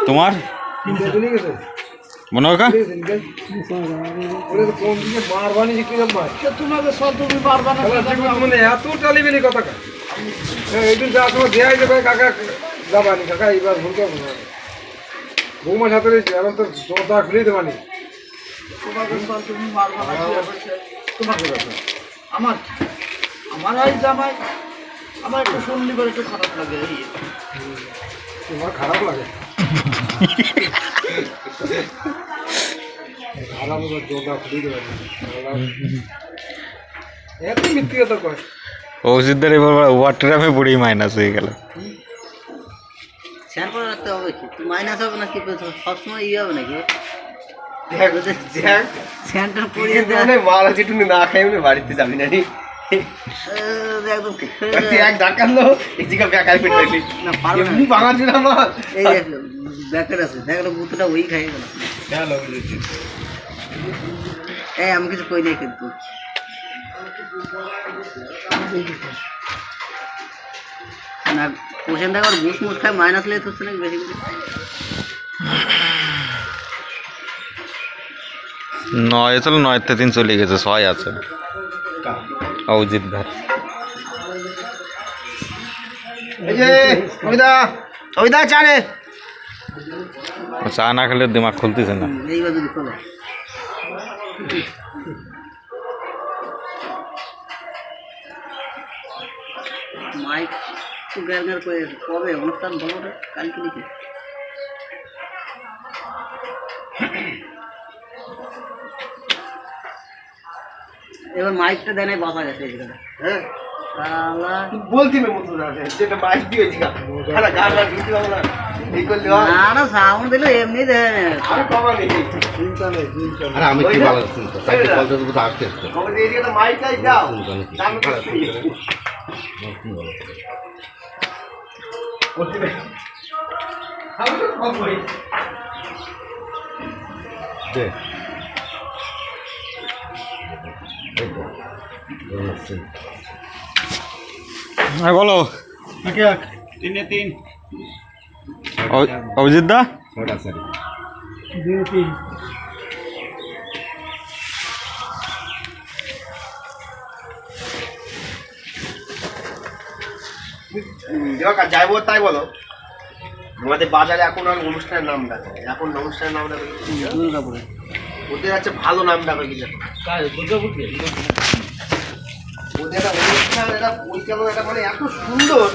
তোমার মনে হয় তোমাকে সব তুমি পারবা না মানে এত টালিবিলি কথা এইদিন যা সময় দেওয়াই যাবে কাকা যাবানি কাকা এইবার ভুল করবো না বৌমার সাথে রয়েছে এখন তো দরজা খুলেই দেবানি তোমাকে সব তুমি পারবা না তোমাকে আমার আমার এই জামাই আমার একটু শুনলি বলে একটু খারাপ লাগে তোমার খারাপ লাগে খারাপ এবার দরজা খুলেই দেবানি এত মিথ্যে কথা কয় ঔষধের এবার ওয়াটারে বুড়ি মাইনাস হয়ে গেল স্যান করে রাখতে হবে কি তুই মাইনাস হবে না কি সবসময় ইয়ে হবে নাকি স্যানটা পরিয়ে দেয় মারা যেটু না খাই বাড়িতে যাবি না একদম এক ডাকালো এই জায়গা বেকার পেট রাখলি না পারবে না ভাঙা ছিল না এই দেখ বেকার আছে দেখলো বুতটা ওই খাই গেল এই আমি কিছু কই নাই কিন্তু না কোশ্চেন দেখো ঘুষ মুস খায় মাইনাস লেট হচ্ছে নাকি বেশি করে 9 চলো 9 3 চলে গেছে 6 আছে অজিত ভাই এই যে অমিতা চা রে চা না খেলে দিমাগ খুলতেছে না এইবার যদি খোলো মাইক তো গ্যারগার করে কবে অনুষ্ঠান বলো রে কালকে নাকি এবার মাইকটা দেনে বাবা গেছে এই জায়গাটা হ্যাঁ শালা বলতি না মতো না যেটা মাইক দিয়ে জিগা আরে গান গান দিতে হবে না এই করলে হয় না না সাউন্ড দিলে এমনি দেয় আরে বাবা নেই চিন্তা নেই আরে আমি কি ভালো শুনতে সাইডে কলটা তো আসতে আসতে কবে দিয়ে দিকে মাইকটাই দাও দামি করে আমি তো কম করি দে হ্যাঁ বলো 3-3 অভিজিৎ দা ছটা সারি 2-3 যাইবো তাই বলো আমাদের বাজারে এখন আর অনুষ্ঠানের নাম ডাকে এখন অনুষ্ঠানের নাম ডাকে দুর্গাপুরে ওদের আছে ভালো নাম ডাকে কি দুর্গাপুর ওদের একটা অনুষ্ঠান এটা পরিচালনা এটা মানে এত সুন্দর